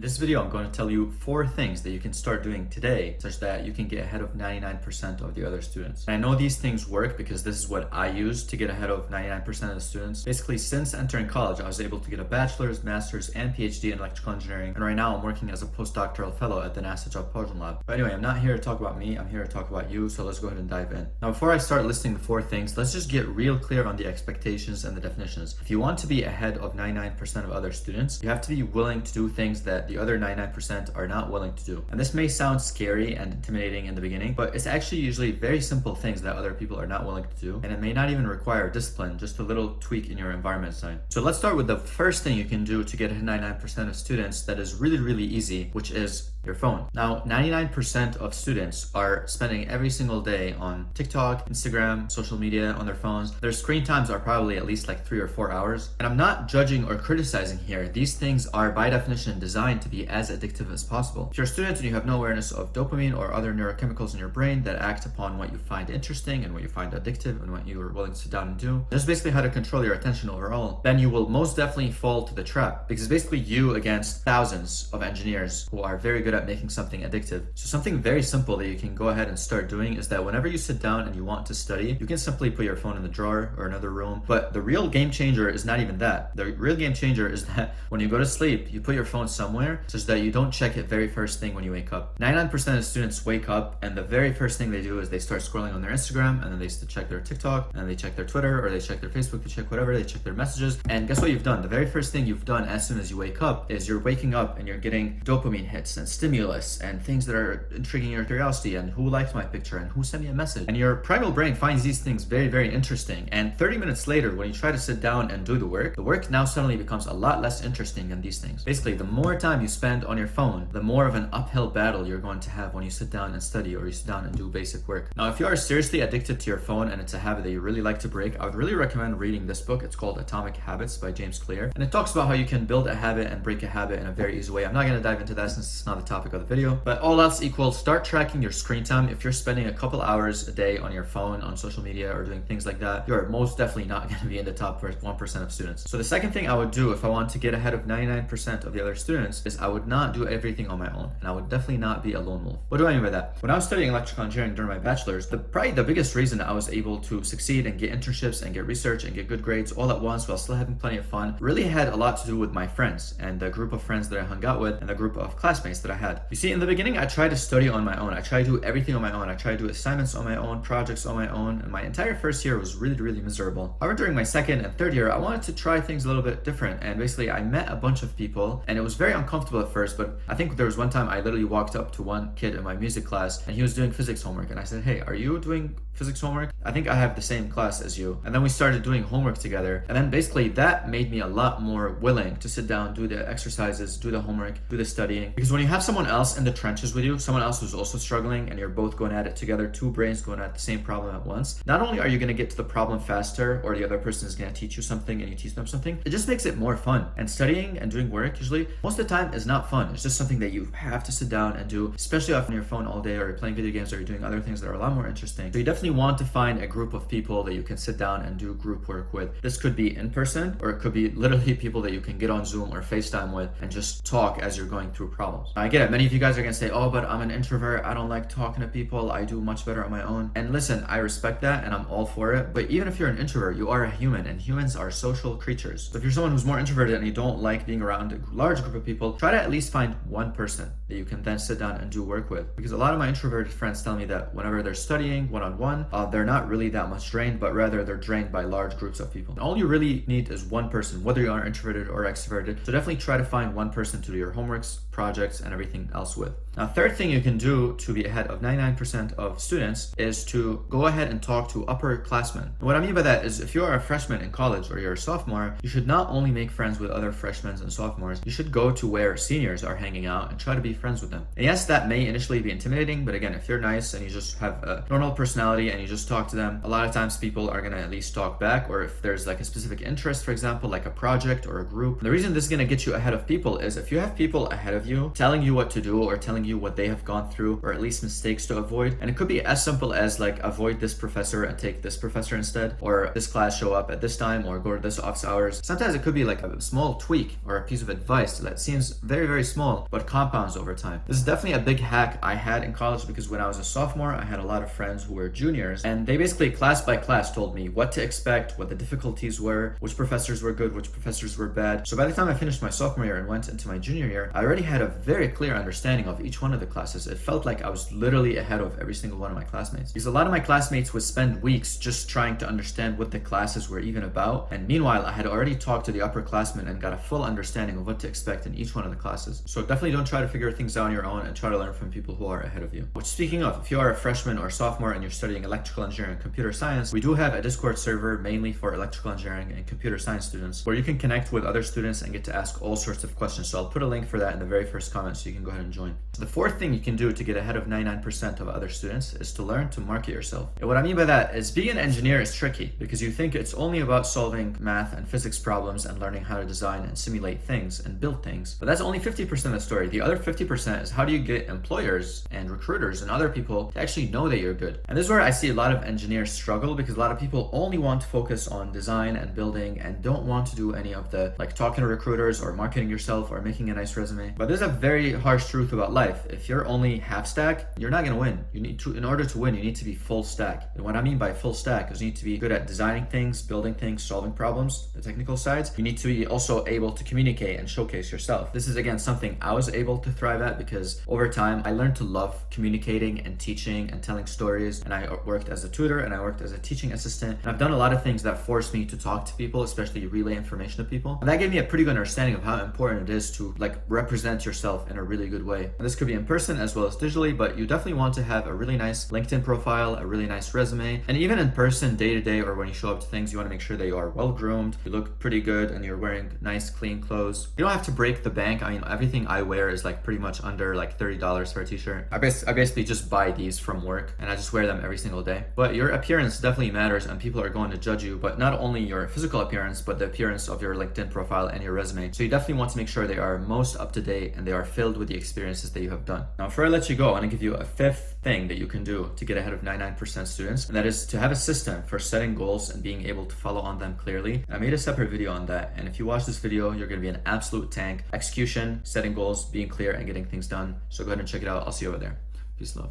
In this video, I'm going to tell you 4 things that you can start doing today such that you can get ahead of 99% of the other students. And I know these things work because this is what I use to get ahead of 99% of the students. Basically, since entering college, I was able to get a bachelor's, master's, and PhD in electrical engineering. And right now, I'm working as a postdoctoral fellow at the NASA Postdoctoral Lab. But anyway, I'm not here to talk about me. I'm here to talk about you. So let's go ahead and dive in. Now, before I start listing the 4 things, let's just get real clear on the expectations and the definitions. If you want to be ahead of 99% of other students, you have to be willing to do things that the other 99% are not willing to do. And this may sound scary and intimidating in the beginning, but it's actually usually very simple things that other people are not willing to do. And it may not even require discipline, just a little tweak in your environment design. So let's start with the first thing you can do to get 99% of students that is really, really easy, which is your phone. Now, 99% of students are spending every single day on TikTok, Instagram, social media on their phones. Their screen times are probably at least like 3 or 4 hours. And I'm not judging or criticizing here. These things are by definition designed to be as addictive as possible. If you're a student and you have no awareness of dopamine or other neurochemicals in your brain that act upon what you find interesting and what you find addictive and what you are willing to sit down and do, that's basically how to control your attention overall, then you will most definitely fall to the trap, because it's basically you against thousands of engineers who are very good at making something addictive. So something very simple that you can go ahead and start doing is that whenever you sit down and you want to study, you can simply put your phone in the drawer or another room. But the real game changer is not even that. The real game changer is that when you go to sleep, you put your phone somewhere such that you don't check it very first thing when you wake up. 99% of students wake up and the very first thing they do is they start scrolling on their Instagram, and then they check their TikTok, and they check their Twitter, or they check their Facebook, they check whatever, they check their messages. And guess what you've done? The very first thing you've done as soon as you wake up is you're waking up and you're getting dopamine hits and stimulus and things that are intriguing your curiosity, and who liked my picture and who sent me a message. And your primal brain finds these things very, very interesting. And 30 minutes later, when you try to sit down and do the work now suddenly becomes a lot less interesting than these things. Basically, the more time you spend on your phone, the more of an uphill battle you're going to have when you sit down and study or you sit down and do basic work. Now, if you are seriously addicted to your phone and it's a habit that you really like to break, I would really recommend reading this book. It's called Atomic Habits by James Clear. And it talks about how you can build a habit and break a habit in a very easy way. I'm not going to dive into that since it's not the topic of the video, but all else equal, start tracking your screen time. If you're spending a couple hours a day on your phone, on social media, or doing things like that, you're most definitely not going to be in the top 1% of students. So the second thing I would do if I want to get ahead of 99% of the other students is I would not do everything on my own, and I would definitely not be a lone wolf. What do I mean by that? When I was studying electrical engineering during my bachelor's, probably the biggest reason I was able to succeed and get internships and get research and get good grades all at once while still having plenty of fun really had a lot to do with my friends and the group of friends that I hung out with and the group of classmates that I had. You see, in the beginning, I tried to study on my own. I tried to do everything on my own. I tried to do assignments on my own, projects on my own, and my entire first year was really, really miserable. However, during my second and third year, I wanted to try things a little bit different, and basically I met a bunch of people, and it was very uncomfortable at first, but I think there was one time I literally walked up to one kid in my music class, and he was doing physics homework, and I said, "Hey, are you doing physics homework? I think I have the same class as you." And then we started doing homework together, and then basically that made me a lot more willing to sit down, do the exercises, do the homework, do the studying. Because when you have someone else in the trenches with you, someone else who's also struggling, and you're both going at it together, 2 brains going at the same problem at once, not only are you going to get to the problem faster, or the other person is going to teach you something and you teach them something, it just makes it more fun. And studying and doing work usually most of the time is not fun. It's just something that you have to sit down and do, especially on your phone all day, or you're playing video games, or you're doing other things that are a lot more interesting. So you definitely want to find a group of people that you can sit down and do group work with. This could be in person, or it could be literally people that you can get on Zoom or FaceTime with and just talk as you're going through problems. Now, I get it. Many of you guys are going to say, "Oh, but I'm an introvert. I don't like talking to people. I do much better on my own." And listen, I respect that and I'm all for it. But even if you're an introvert, you are a human, and humans are social creatures. So if you're someone who's more introverted and you don't like being around a large group of people, try to at least find one person that you can then sit down and do work with. Because a lot of my introverted friends tell me that whenever they're studying one-on-one, they're not really that much drained, but rather they're drained by large groups of people. And all you really need is one person, whether you are introverted or extroverted. So definitely try to find one person to do your homeworks, projects, and everything else with. Now, third thing you can do to be ahead of 99% of students is to go ahead and talk to upperclassmen. And what I mean by that is if you are a freshman in college or you're a sophomore, you should not only make friends with other freshmen and sophomores, you should go to where seniors are hanging out and try to be friends with them. And yes, that may initially be intimidating, but again, if you're nice and you just have a normal personality somebody and you just talk to them, a lot of times people are going to at least talk back, or if there's like a specific interest, for example, like a project or a group. And the reason this is going to get you ahead of people is if you have people ahead of you telling you what to do or telling you what they have gone through, or at least mistakes to avoid. And it could be as simple as like avoid this professor and take this professor instead, or this class show up at this time, or go to this office hours. Sometimes it could be like a small tweak or a piece of advice that seems very, very small, but compounds over time. This is definitely a big hack I had in college, because when I was a sophomore, I had a lot of friends who were juniors, and they basically class by class told me what to expect, what the difficulties were, which professors were good, which professors were bad. So by the time I finished my sophomore year and went into my junior year, I already had a very clear understanding of each one of the classes. It felt like I was literally ahead of every single one of my classmates, because a lot of my classmates would spend weeks just trying to understand what the classes were even about, and meanwhile I had already talked to the upperclassmen and got a full understanding of what to expect in each one of the classes. So definitely don't try to figure things out on your own, and try to learn from people who are ahead of you. Which, speaking of, if you are a freshman or sophomore and you're studying electrical engineering and computer science, we do have a Discord server mainly for electrical engineering and computer science students, where you can connect with other students and get to ask all sorts of questions. So I'll put a link for that in the very first comment, so you can go ahead and join. So the fourth thing you can do to get ahead of 99% of other students is to learn to market yourself. And what I mean by that is, being an engineer is tricky because you think it's only about solving math and physics problems and learning how to design and simulate things and build things. But that's only 50% of the story. The other 50% is how do you get employers and recruiters and other people to actually know that you're good. And this is where I see a lot of engineers struggle, because a lot of people only want to focus on design and building and don't want to do any of the like talking to recruiters or marketing yourself or making a nice resume. But there's a very harsh truth about life. If you're only half stack, you're not going to win. You need to, in order to win, you need to be full stack. And what I mean by full stack is you need to be good at designing things, building things, solving problems, the technical sides. You need to be also able to communicate and showcase yourself. This is again something I was able to thrive at, because over time I learned to love communicating and teaching and telling stories. And I worked as a tutor and I worked as a teaching assistant. And I've done a lot of things that forced me to talk to people, especially relay information to people. And that gave me a pretty good understanding of how important it is to like represent yourself in a really good way. And this could be in person as well as digitally, but you definitely want to have a really nice LinkedIn profile, a really nice resume. And even in person, day to day, or when you show up to things, you want to make sure that you are well groomed, you look pretty good, and you're wearing nice, clean clothes. You don't have to break the bank. I mean, everything I wear is like pretty much under like $30 for a t-shirt. I basically just buy these from work and I just wear them every single day. But your appearance definitely matters, and people are going to judge you, but not only your physical appearance, but the appearance of your LinkedIn profile and your resume. So you definitely want to make sure they are most up to date and they are filled with the experiences that you have done. Now, before I let you go, I want to give you a fifth thing that you can do to get ahead of 99% students, and that is to have a system for setting goals and being able to follow on them clearly. And I made a separate video on that, and if you watch this video, you're going to be an absolute tank. Execution, setting goals, being clear, and getting things done. So go ahead and check it out. I'll see you over there. Peace, love.